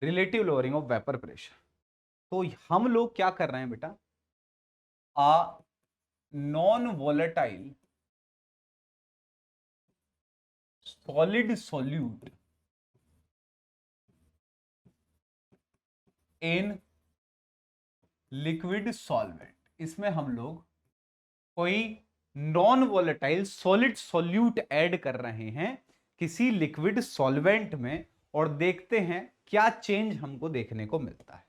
Relative lowering of vapour pressure. तो हम लोग क्या कर रहे हैं बेटा, आ non volatile solid solute in liquid solvent, इसमें हम लोग कोई non volatile solid solute add कर रहे हैं किसी लिक्विड सॉल्वेंट में, और देखते हैं क्या चेंज हमको देखने को मिलता है।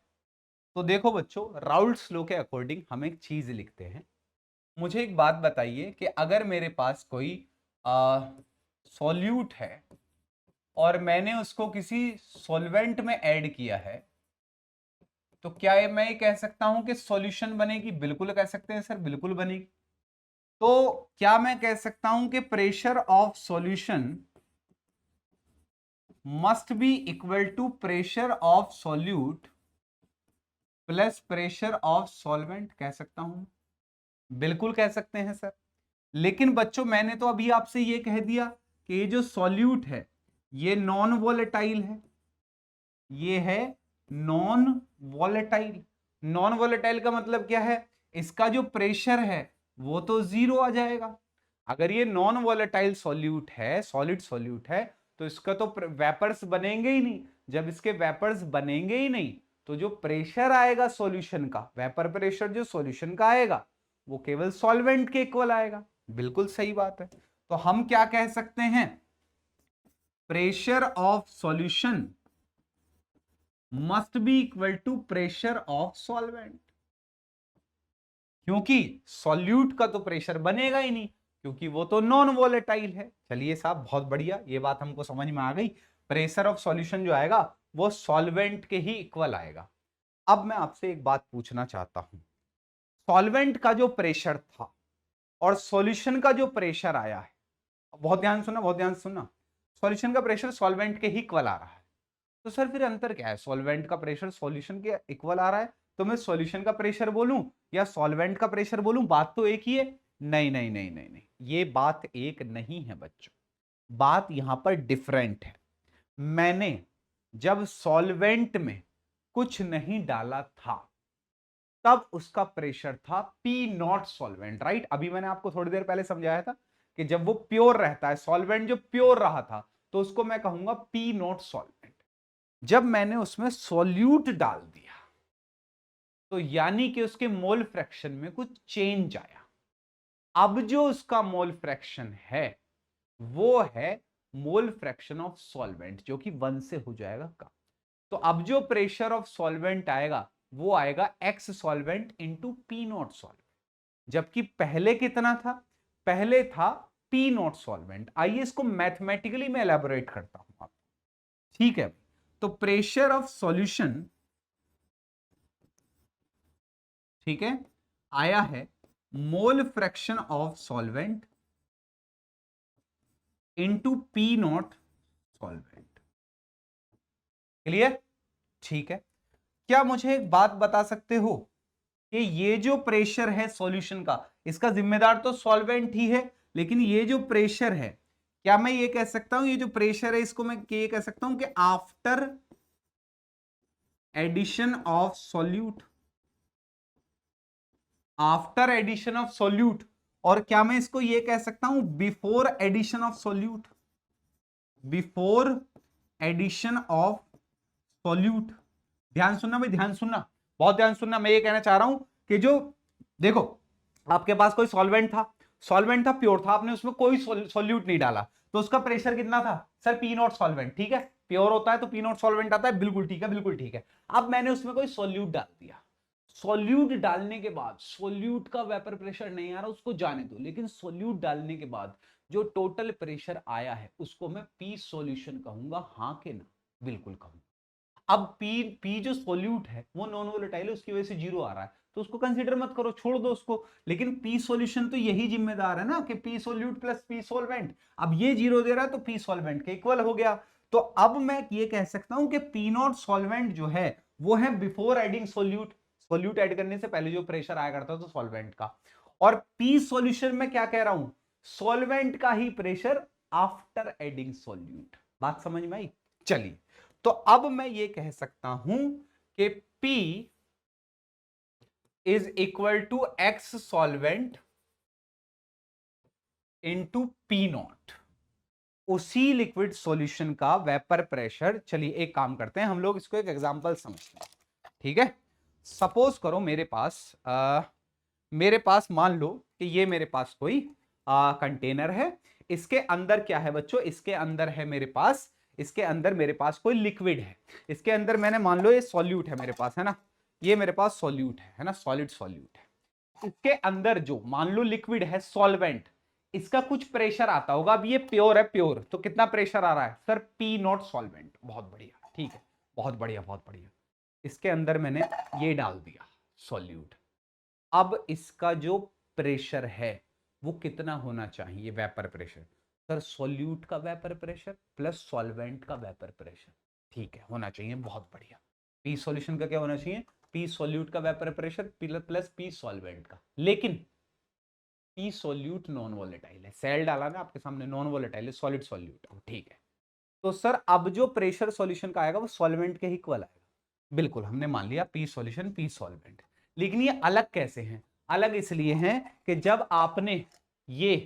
तो देखो बच्चों, राउल्ट्स लॉ के अकॉर्डिंग हम एक चीज लिखते हैं। मुझे एक बात बताइए कि अगर मेरे पास कोई सॉल्यूट है और मैंने उसको किसी सॉल्वेंट में ऐड किया है, तो क्या मैं ये कह सकता हूं कि सॉल्यूशन बनेगी? बिल्कुल कह सकते हैं सर, बिल्कुल बनेगी। तो क्या मैं कह सकता हूं कि pressure of solution must be equal to pressure of solute plus pressure of solvent? कह सकता हूं, बिल्कुल कह सकते हैं सर। लेकिन बच्चों मैंने तो अभी आपसे ये कह दिया कि ये जो सॉल्यूट है ये नॉन वोलेटाइल है, ये है नॉन वोलेटाइल। नॉन वोलेटाइल का मतलब क्या है? इसका जो प्रेशर है वो तो जीरो आ जाएगा। अगर ये नॉन वोलेटाइल सॉल्यूट है, सॉलिड सॉल्यूट है, तो इसका तो वेपर्स बनेंगे ही नहीं। जब इसके वेपर्स बनेंगे ही नहीं, तो जो प्रेशर आएगा सॉल्यूशन का, वेपर प्रेशर जो सॉल्यूशन का आएगा, वो केवल सॉल्वेंट के इक्वल आएगा। बिल्कुल सही बात है। तो हम क्या कह सकते हैं? Pressure of solution must be equal to pressure of solvent, क्योंकि सॉल्यूट का तो प्रेशर बनेगा ही नहीं, क्योंकि वो तो नॉन वोलेटाइल है। चलिए साहब, बहुत बढ़िया, ये बात हमको समझ में आ गई। प्रेशर ऑफ सॉल्यूशन जो आएगा वो सॉल्वेंट के ही इक्वल आएगा। अब मैं आपसे एक बात पूछना चाहता हूं, सॉल्वेंट का जो प्रेशर था और सॉल्यूशन का जो प्रेशर आया है, बहुत ध्यान सुनना, बहुत ध्यान सुनना, सॉल्यूशन का प्रेशर सॉल्वेंट के ही इक्वल आ रहा है। तो सर फिर अंतर क्या है? सॉल्वेंट का प्रेशर सॉल्यूशन के इक्वल आ रहा है, तो मैं सॉल्यूशन का प्रेशर बोलूं या सॉल्वेंट का प्रेशर बोलूं, बात तो एक ही है। नहीं नहीं नहीं नहीं नहीं, ये बात एक नहीं है बच्चों, बात यहां पर डिफरेंट है। मैंने जब सॉल्वेंट में कुछ नहीं डाला था, तब उसका प्रेशर था पी नॉट सॉल्वेंट, राइट? अभी मैंने आपको थोड़ी देर पहले समझाया था कि जब वो प्योर रहता है, सॉल्वेंट जो प्योर रहा था, तो उसको मैं कहूंगा पी नॉट सॉल्वेंट। जब मैंने उसमें सॉल्यूट डाल दिया, तो यानी कि उसके मोल फ्रैक्शन में कुछ चेंज आया। अब जो उसका मोल फ्रैक्शन है वो है मोल फ्रैक्शन ऑफ सॉल्वेंट, जो कि 1 से हो जाएगा कम। तो अब जो प्रेशर ऑफ सॉल्वेंट आएगा वो आएगा x solvent into p naught solvent, जबकि पहले कितना था? पहले था पी नॉट सॉल्वेंट। आइए इसको मैथमेटिकली मैं एलैबोरेट करता हूं आप, ठीक है? तो प्रेशर ऑफ सॉल्यूशन, ठीक है, आया है मोल fraction of solvent into p naught solvent. Clear? ठीक है। क्या मुझे एक बात बता सकते हो कि ये जो प्रेशर है सॉल्यूशन का, इसका जिम्मेदार तो सॉल्वेंट ही है, लेकिन ये जो प्रेशर है, क्या मैं ये कह सकता हूं, ये जो प्रेशर है इसको मैं ये कह सकता हूं कि after addition of solute, after addition of solute, और क्या मैं इसको ये कह सकता हूं before addition of solute, before addition of solute? ध्यान सुनना भाई, ध्यान सुनना, बहुत ध्यान सुनना। मैं ये कहना चाह रहा हूं कि जो, देखो, आपके पास कोई सॉल्वेंट था, सॉल्वेंट था, प्योर था, आपने उसमें कोई सॉल्यूट नहीं डाला, तो उसका प्रेशर कितना था? सर पी नॉट सॉल्वेंट, ठीक है, प्योर होता है तो पी नॉट सॉल्वेंट आता है, बिल्कुल ठीक है, बिल्कुल ठीक है। अब मैंने उसमें कोई सॉल्यूट डाल दिया, सॉल्यूट डालने के बाद सॉल्यूट का वेपर प्रेशर नहीं आ रहा, उसको जाने दो, लेकिन सॉल्यूट डालने के बाद जो टोटल प्रेशर आया है उसको मैं पी सॉल्यूशन कहूंगा, हां के ना? बिल्कुल कहूंगा। अब पी पी जो सॉल्यूट है वो नॉन वोलेटाइल है, उसकी वजह से जीरो आ रहा है, तो उसको कंसीडर मत करो, छोड़ दो उसको। लेकिन पी सॉल्यूशन तो यही जिम्मेदार है ना कि P solute plus P solvent. अब ये जीरो दे रहा है तो पी सॉल्वेंट के इक्वल हो गया। तो अब मैं ये कह सकता हूं कि पी नॉट सॉल्वेंट जो है वो है before adding solute, solute add करने से पहले जो प्रेशर आया करता तो सॉल्वेंट का। और पी सॉल्यूशन में क्या कह रहा हूं? सॉल्वेंट का ही प्रेशर आफ्टर एडिंग सॉल्यूट। बात समझ में आई? चलिए, तो अब मैं ये कह सकता हूं कि P is equal to x solvent into p naught, उसी लिक्विड सॉल्यूशन का वेपर प्रेशर। चलिए एक काम करते हैं, हम लोग इसको एक एग्जांपल समझते हैं, ठीक है। सपोज करो मेरे पास मान लो कि ये मेरे पास कोई कंटेनर है, इसके अंदर क्या है बच्चों, इसके अंदर है मेरे पास, इसके अंदर मेरे पास कोई लिक्विड है, इसके अंदर मैंने मान लो ये सॉल्यूट है मेरे पास, है ना, ये मेरे पास सॉल्यूट है ना, सॉलिड सॉल्यूट है। इसके अंदर जो मान लो लिक्विड है सॉल्वेंट, इसका कुछ प्रेशर आता होगा। अब ये प्योर है, प्योर, तो कितना प्रेशर आ रहा है सर, पी नॉट सॉल्वेंट। बहुत बढ़िया, ठीक है, बहुत बढ़िया बहुत बढ़िया। इसके अंदर मैंने ये डाल दिया सॉल्यूट। अब इसका जो प्रेशर है वो कितना होना चाहिए, वेपर प्रेशर। सर सॉल्यूट का वेपर प्रेशर प्लस सॉल्वेंट का वेपर प्रेशर, ठीक है, होना चाहिए, बहुत बढ़िया। पी सॉल्यूशन का क्या होना चाहिए, पी सॉल्यूट का vapour pressure plus P solvent का। लेकिन पी सॉल्यूट नॉन वोलेटाइल है, सेल डाला ना आपके सामने, नॉन वोलेटाइल है, सॉलिड सॉल्यूट है, ठीक है। तो सर अब जो प्रेशर सॉल्यूशन का आएगा वो सॉल्वेंट के ही इक्वल आएगा। बिल्कुल, हमने मान लिया पी सॉल्यूशन पी सॉल्वेंट। लेकिन ये अलग कैसे हैं, अलग इसलिए हैं कि जब आपने ये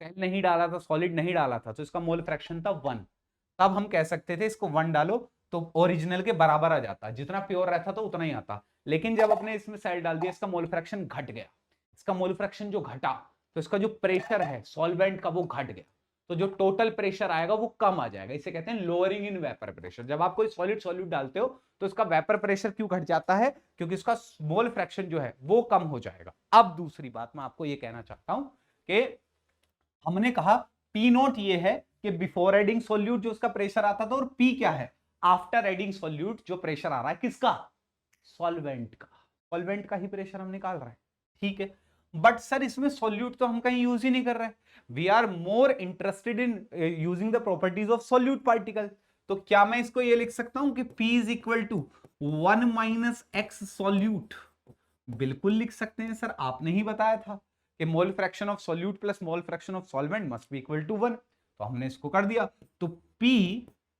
सेल नहीं डाला था, सॉलिड नहीं डाला था, तो इसका मोल फ्रैक्शन था 1। तब हम कह सकते थे इसको 1 डालो तो ओरिजिनल के बराबर आ जाता, जितना प्योर रहता तो उतना ही आता। लेकिन जब अपने इसमें सेल डाल दिया, इसका मोल फ्रैक्शन घट गया। इसका मोल फ्रैक्शन जो घटा, तो इसका जो प्रेशर है सॉल्वेंट का वो घट गया, तो जो टोटल प्रेशर आएगा वो कम आ जाएगा। इसे कहते हैं लोअरिंग इन वेपर प्रेशर। जब आप कोई सॉलिड सॉल्यूट डालते हो तो इसका वेपर प्रेशर क्यों घट जाता है, क्योंकि इसका मोल फ्रैक्शन जो है वो कम हो जाएगा। अब दूसरी बात मैं आपको ये कहना चाहता हूं कि हमने कहा पी नोट ये है कि बिफोर एडिंग सॉल्यूट जो उसका प्रेशर आता था, और पी क्या है, आफ्टर एडिंग सॉल्यूट जो प्रेशर आ रहा है किसका, सॉल्वेंट का। सॉल्वेंट का ही प्रेशर हम निकाल रहे हैं, ठीक है। बट सर इसमें सॉल्यूट तो हम कहीं यूज ही नहीं कर रहे हैं, we are more interested in using the properties of solute particle. तो क्या मैं इसको ये लिख सकता हूं कि P is equal to 1 minus x solute. बिल्कुल लिख सकते हैं सर, आपने ही बताया था कि mole fraction of solute plus mole fraction of solvent must be equal to 1, तो हमने इसको कर दिया। तो P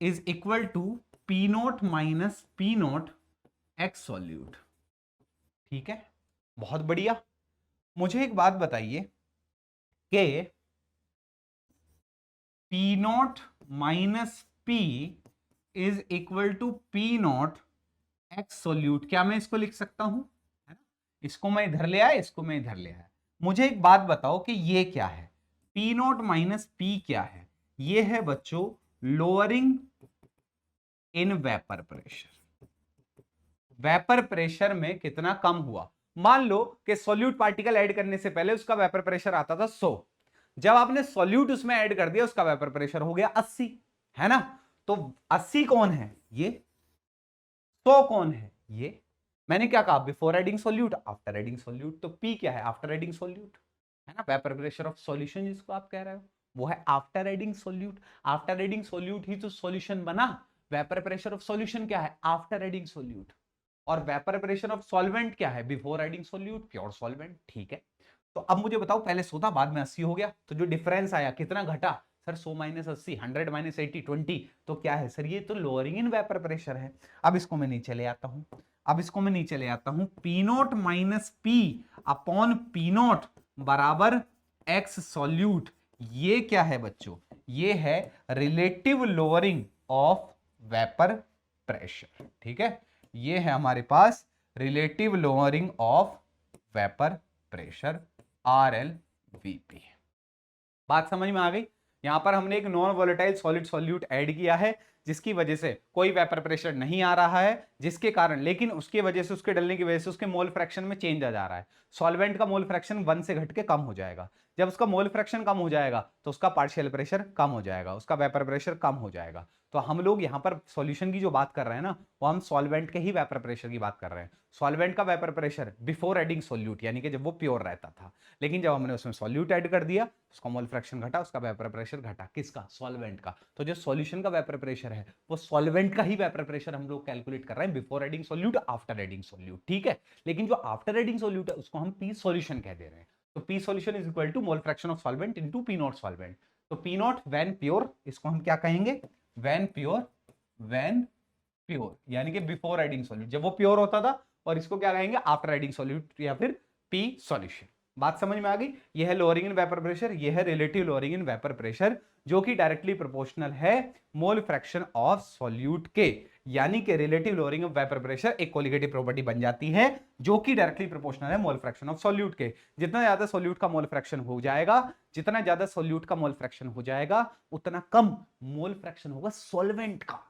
is equal to p naught minus p naught x solute, ठीक है, बहुत बढ़िया। मुझे एक बात बताइए कि p naught minus p is equal to p naught x solute, क्या मैं इसको लिख सकता हूं, है ना? इसको मैं इधर ले आया, इसको मैं इधर ले आया। मुझे एक बात बताओ कि ये क्या है, पी नॉट माइनस पी क्या है, ये है बच्चों lowering in vapour pressure. Vapour pressure में कितना कम हुआ, मान लो कि सॉल्यूट पार्टिकल ऐड करने से पहले उसका वेपर प्रेशर आता था 100, जब आपने सॉल्यूट उसमें ऐड कर दिया उसका वेपर प्रेशर हो गया 80, है ना। तो 80 कौन है ये, 100 कौन है ये। मैंने क्या कहा, before adding solute after adding solute, तो पी क्या है, आफ्टर एडिंग सॉल्यूट, है ना। वेपर प्रेशर ऑफ सॉल्यूशन जिसको आप कह रहे हो वो है after adding solute. After adding solute ही तो सॉल्यूशन बना। वेपर प्रेशर ऑफ सॉल्यूशन क्या है, आफ्टर एडिंग सॉल्यूट। और वेपर प्रेशर ऑफ सॉल्वेंट क्या है, before adding solute, pure solvent, ठीक है। तो अब मुझे बताओ, पहले 100 था बाद में 80 हो गया, तो जो डिफरेंस आया कितना घटा सर, 100 माइनस 80, 100 माइनस 80, 20, तो क्या है सर, ये तो लोअरिंग इन वेपर प्रेशर है। अब इसको मैं नीचे ले आता हूं, अब इसको मैं नीचे ले आता हूं, P naught minus P upon P naught बराबर एक्स सॉल्यूट। ये क्या है बच्चों, ये है relative lowering of vapour pressure, ठीक है। ये है हमारे पास relative lowering of vapour pressure, RLVP। बात समझ में आ गई। यहां पर हमने एक non volatile solid solute add किया है, जिसकी वजह से कोई वेपर प्रेशर नहीं आ रहा है, जिसके कारण, लेकिन उसके वजह से, उसके डलने की वजह से उसके मोल फ्रैक्शन में चेंज आ जा रहा है। सॉल्वेंट का मोल फ्रैक्शन 1 से घट के कम हो जाएगा। जब उसका मोल फ्रैक्शन कम हो जाएगा तो उसका पार्शियल प्रेशर कम हो जाएगा, उसका वेपर प्रेशर कम हो जाएगा। तो हम लोग यहाँ पर सॉल्यूशन की जो बात कर रहे हैं ना, वो हम सॉल्वेंट के ही वेपर प्रेशर की बात कर रहे हैं। सॉल्वेंट का vapour pressure before adding solute, यानी कि जब वो प्योर रहता था, लेकिन जब हमने उसमें सॉल्यूट ऐड कर दिया उसका मोल फ्रैक्शन घटा, उसका वेपर प्रेशर घटा, किसका, सॉल्वेंट का। तो जो सॉल्यूशन का वेपर प्रेशर है वो सॉल्वेंट का ही वेपर प्रेशर हम लोग कैलकुलेट कर रहे हैं, before adding solute after adding solute, ठीक है। लेकिन जो आफ्टर एडिंग सॉल्यूट है उसको हम पी सॉल्यूशन कह दे रहे हैं। तो p solution is equal to mole fraction of solvent into p naught solvent. तो पी नॉट व्हेन प्योर, इसको हम क्या कहेंगे, व्हेन प्योर व्हेन प्योर, यानी कि बिफोर एडिंग सॉल्यूट, जब वो प्योर होता था, और इसको क्या कहेंगे आफ्टर एडिंग सॉल्यूट या फिर पी सॉल्यूशन। बात समझ में आ गई? यह है लोअरिंग इन वेपर प्रेशर, यह है relative lowering in vapour pressure, जो कि डायरेक्टली प्रोपोर्शनल है मोल फ्रैक्शन ऑफ सॉल्यूट के, यानी कि relative lowering of vapour pressure एक कोलिगेटिव प्रॉपर्टी बन जाती है जो कि डायरेक्टली प्रोपोर्शनल है मोल फ्रैक्शन ऑफ सॉल्यूट के। जितना ज्यादा सॉल्यूट का मोल फ्रैक्शन हो जाएगा, जितना ज्यादा सॉल्यूट का मोल फ्रैक्शन हो जाएगा, उतना कम मोल फ्रैक्शन होगा सॉल्वेंट का।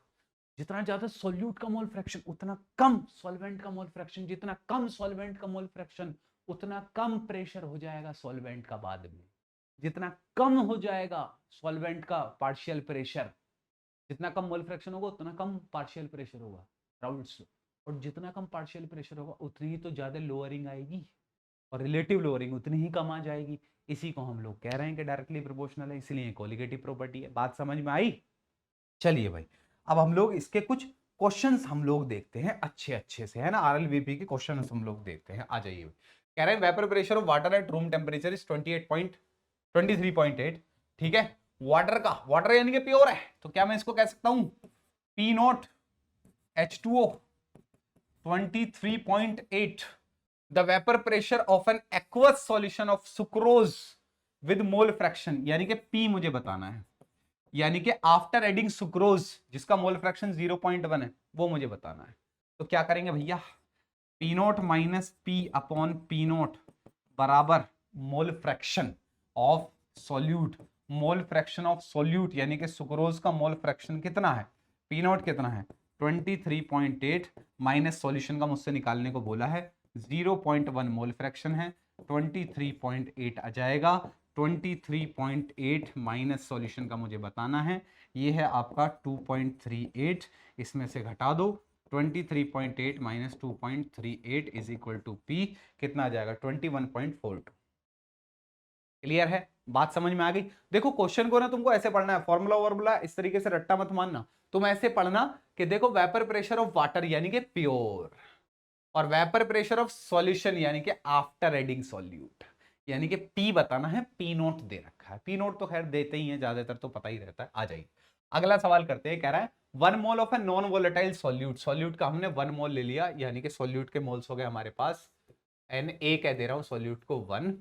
जितना ज्यादा सॉल्यूट का मोल फ्रैक्शन उतना कम सॉल्वेंट का मोल फ्रैक्शन, जितना कम सॉल्वेंट का मोल फ्रैक्शन उतना कम प्रेशर हो जाएगा सॉल्वेंट का बाद में। जितना कम हो जाएगा सॉल्वेंट का पार्शियल प्रेशर, जितना कम मोल फ्रैक्शन होगा उतना कम पार्शियल प्रेशर होगा, राउल्ट्स लॉ। और जितना कम पार्शियल प्रेशर होगा उतनी ही तो ज्यादा लोअरिंग आएगी, और रिलेटिव लोअरिंग उतनी ही कम आ जाएगी। इसी को हम लोग कह रहे हैं कि डायरेक्टली प्रोपोर्शनल है, इसलिए कोलिगेटिव प्रॉपर्टी है। बात समझ में आई? चलिए भाई, अब हम लोग इसके कुछ क्वेश्चंस हम लोग देखते हैं अच्छे अच्छे से, है ना। आरएलवीपी के क्वेश्चंस हम लोग देखते हैं। आ जाइए। कह रहे हैं vapour pressure of water at room temperature is 23.8। ठीक है, वाटर यानी कि प्योर है, तो क्या मैं इसको कह सकता हूं P not H2O 23.8 the vapour pressure of an aqueous solution of sucrose with mole fraction, यानी कि पी मुझे बताना है, यानी कि आफ्टर एडिंग सुक्रोज जिसका मोल फ्रैक्शन 0.1 है वो मुझे बताना है। तो क्या करेंगे भैया, P naught minus P upon P naught बराबर mole fraction of solute. Mole fraction of solute यानी कि सुक्रोज का मोल फ्रैक्शन कितना है, पी नोट कितना है 23.8 माइनस सॉल्यूशन का मुझसे निकालने को बोला है 0.1 मोल फ्रैक्शन है, 23.8 आ जाएगा। 23.8 माइनस सॉल्यूशन का मुझे बताना है, ये है आपका 2.38, इसमें से घटा दो 23.8 minus 2.38 is equal to p, कितना आ जाएगा 21.42। क्लियर है? बात समझ में आ गई? देखो क्वेश्चन को ना तुमको ऐसे पढ़ना है, फॉर्मूला वॉर्मूला इस तरीके से रट्टा मत मानना, तुम ऐसे पढ़ना कि देखो वेपर प्रेशर ऑफ वाटर यानी कि प्योर, और वेपर प्रेशर ऑफ सॉल्यूशन यानी कि आफ्टर एडिंग सॉल्यूट, यानी कि पी बताना है, पी नोट दे रखा है। पी नोट तो खैर देते ही है ज्यादातर, तो पता ही रहता है। आ जाइए अगला सवाल करते हैं। कह रहा है 1 mole of a non volatile solute, solute का हमने 1 मोल ले लिया, यानी कि सॉल्यूट के मोल्स हो गए हमारे पास Na कह दे रहा हूं सॉल्यूट को 1,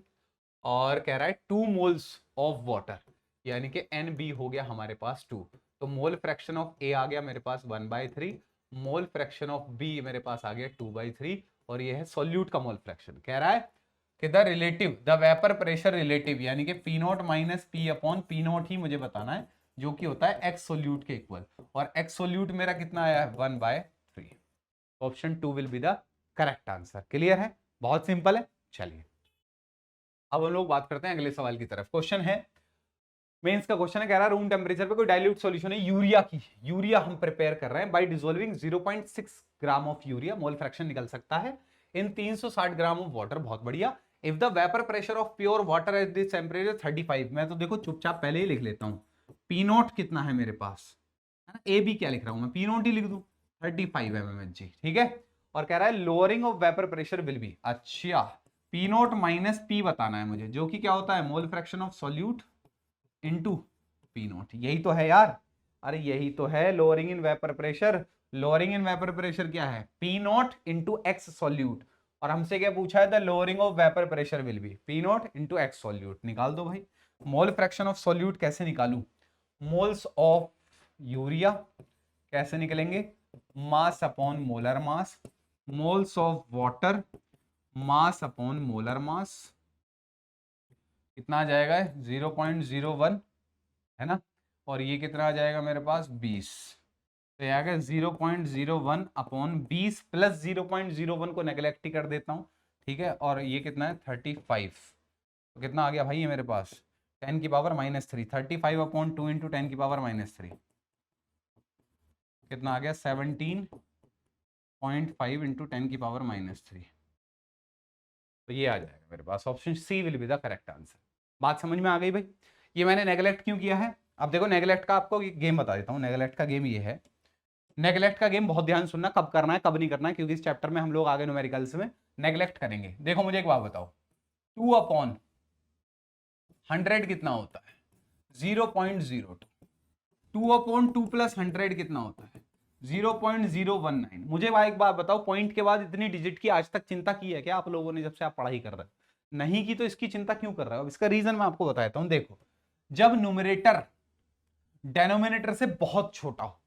और कह रहा है 2 मोल्स ऑफ वाटर, यानी कि Nb हो गया हमारे पास 2, तो मोल फ्रैक्शन ऑफ A आ गया मेरे पास 1/3, मोल फ्रैक्शन ऑफ B मेरे पास आ गया 2/3, और ये है सॉल्यूट का मोल फ्रैक्शन। कह रहा है कि the relative the vapour pressure relative, यानी कि P naught minus P upon P naught ही मुझे बताना है, जो कि होता है एक्स सोल्यूट के इक्वल, और एक्स सोल्यूट मेरा कितना आया है 1/3। Option 2 will be the correct answer. Clear है? बहुत सिंपल है। चलिए अब हम लोग बात करते हैं अगले सवाल की तरफ। क्वेश्चन है मेंस का क्वेश्चन है, कह रहा है रूम टेम्परेचर पे कोई डाइल्यूट सॉल्यूशन है यूरिया की, यूरिया हम प्रिपेयर कर रहे हैं bye dissolving 0.6 gram of urea, mole fraction निकल सकता है इन 360 ग्राम ऑफ वाटर। बहुत बढ़िया। If the vapour pressure of pure water at this temperature 35, मैं तो देखो चुपचाप पहले ही लिख लेता हूं, पी नोट कितना है मेरे पास, है ना, ए बी क्या लिख रहा हूं मैं, पी नोट ही लिख दूं 35 mmHg। ठीक है, और कह रहा है lowering of vapour pressure will be, अच्छा पी नोट माइनस पी बताना है मुझे, जो कि क्या होता है मोल fraction of solute into P note, यही तो है यार, अरे यही तो है lowering in vapour pressure. Lowering in vapour pressure क्या है, P note into x solute, और हमसे क्या पूछा है, the lowering of vapour pressure will be P note into x solute. निकाल दो भाई, मोल फ्रैक्शन ऑफ सॉल्यूट कैसे निकालू, मोल्स ऑफ यूरिया कैसे निकलेंगे, mass upon molar mass, moles of water mass upon molar mass, कितना आ जाएगा 0.01, है ना, और ये कितना आ जाएगा मेरे पास 20, तो ये आ गया 0.01 अपॉन 20 प्लस 0.01 को नेग्लेक्ट ही कर देता हूँ। ठीक है, और ये कितना है 35, तो कितना आ गया भाई ये मेरे पास 10 की पावर -3, 35 अपॉन 2 इंटू 10 की पावर -3, कितना आ गया 17.5 इंटू 10 की पावर -3, तो ये आ जाएगा मेरे पास, option C will be the correct answer. बात समझ में आ गई भाई? ये मैंने नेगलेक्ट क्यों किया है, अब देखो नेगलेक्ट का आपको गेम बता देता हूँ। नेगलेक्ट का गेम ये है, नेगलेक्ट का गेम बहुत ध्यान सुनना, कब करना है कब नहीं करना है, क्योंकि इस चैप्टर में हम लोग आगे न्यूमेरिकल्स में नेगलेक्ट करेंगे। देखो मुझे एक बात बताओ, 2/100 कितना होता है 0.02, 2/2 + 100 कितना होता है 0.019। मुझे भाई एक बात बताओ, पॉइंट के बाद इतनी डिजिट की आज तक चिंता की है क्या आप लोगों ने, जब से आप पढ़ाई कर रहे हो? नहीं की तो इसकी चिंता क्यों कर रहे हो? इसका रीजन मैं आपको बताता हूं। देखो, जब न्यूमरेटर डेनोमिनेटर से बहुत छोटा हो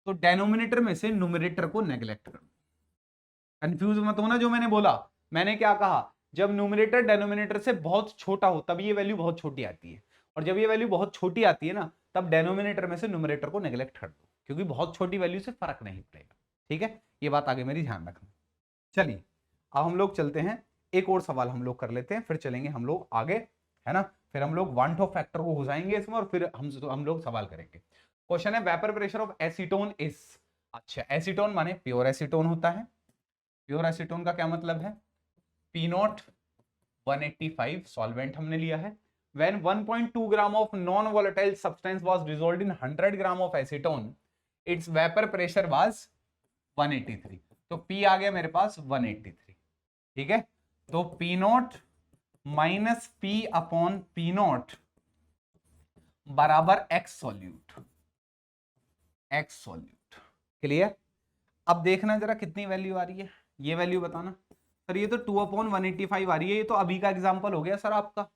तो डेनोमिनेटर में से न्यूमरेटर को नेग्लेक्ट करो। कंफ्यूज मत होना जो मैंने बोला। मैंने क्या कहा? जब न्यूमरेटर डेनोमिनेटर से बहुत छोटा हो तब ये वैल्यू बहुत छोटी आती है, और जब ये वैल्यू बहुत छोटी आती है ना, तब डेनोमिनेटर में से न्यूमरेटर को नेग्लेक्ट कर दो, क्योंकि बहुत छोटी वैल्यू से फर्क नहीं पड़ेगा। ठीक है, ये बात आगे मेरी ध्यान रखना। चलिए अब हम लोग चलते हैं, एक और सवाल हम लोग कर लेते हैं, फिर चलेंगे हम लोग आगे, है ना। फिर हम लोग वन ऑफ फैक्टर को घुसाएंगे इसमें, और फिर हम लोग सवाल करेंगे। क्वेश्चन है, vapour pressure of acetone is. अच्छा, एसीटोन माने प्योर एसीटोन होता है। प्योर एसीटोन का क्या मतलब है? पी नॉट 185 सॉल्वेंट हमने लिया है। When 1.2 gram of non-volatile substance was dissolved in 100 gram of acetone, its vapor pressure was 183। तो P आ गया मेरे पास 183। ठीक है, तो P not minus P upon P not बराबर X solute. X solute clear? अब देखना जरा कितनी वैल्यू आ रही है, ये वैल्यू बताना सर। ये तो 2/185 आ रही है। ये तो अभी का एग्जांपल हो गया सर, आपका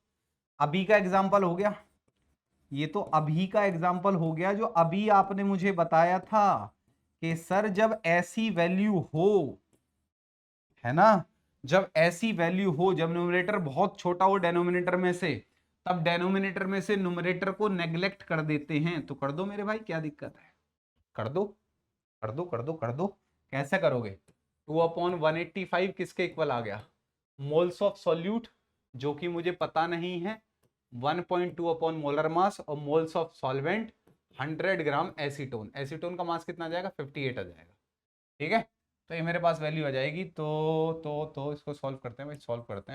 अभी का एग्जाम्पल हो गया। ये तो अभी का एग्जाम्पल हो गया जो अभी आपने मुझे बताया था कि सर जब ऐसी वैल्यू हो, है ना, जब ऐसी वैल्यू हो, जब न्यूमरेटर बहुत छोटा हो डेनोमिनेटर में से, तब डेनोमिनेटर में से न्यूमरेटर को नेग्लेक्ट कर देते हैं। तो कर दो मेरे भाई, क्या दिक्कत है? कर दो कर दो कर दो कर दो। कैसे करोगे? 2/185 किसके इक्वल आ गया? मोल्स ऑफ सॉल्यूट, जो कि मुझे पता नहीं है, 1.2 अपॉन मोलर मास, और moles of solvent 100 gram acetone. Acetone का मास कितना आ जाएगा? 58 आ जाएगा। ठीक है, तो ये मेरे पास वैल्यू आ जाएगी। तो इसको सॉल्व करते हैं भाई, सॉल्व करते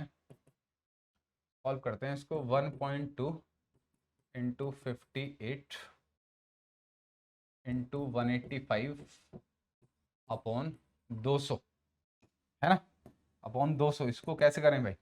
हैं इसको। 1.2 इंटू 58 इंटू 185 अपॉन 200, है ना, अपॉन 200। इसको कैसे करें भाई?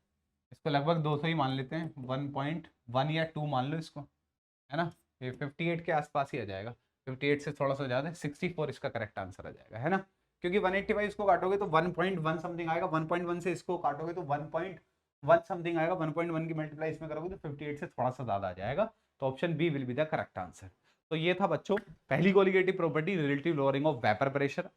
इसको लगभग 200 ही मान लेते हैं, 1.1 या 2 मान लो इसको, है ना। ये 58 के आसपास ही आ जाएगा, 58 से थोड़ा सा ज़्यादा, 64 इसका करेक्ट आंसर आ जाएगा, है ना। क्योंकि 185 इसको काटोगे तो 1.1 समथिंग आएगा, 1.1 से इसको काटोगे तो 1.1 समथिंग आएगा, 1.1 की मल्टीप्लाई इसमें करोगे तो 58 से थोड़ा सा ज़्यादा आ जाएगा। तो option B will be the correct answer. तो ये था बच्चों पहली colligative property, relative lowering of vapour pressure.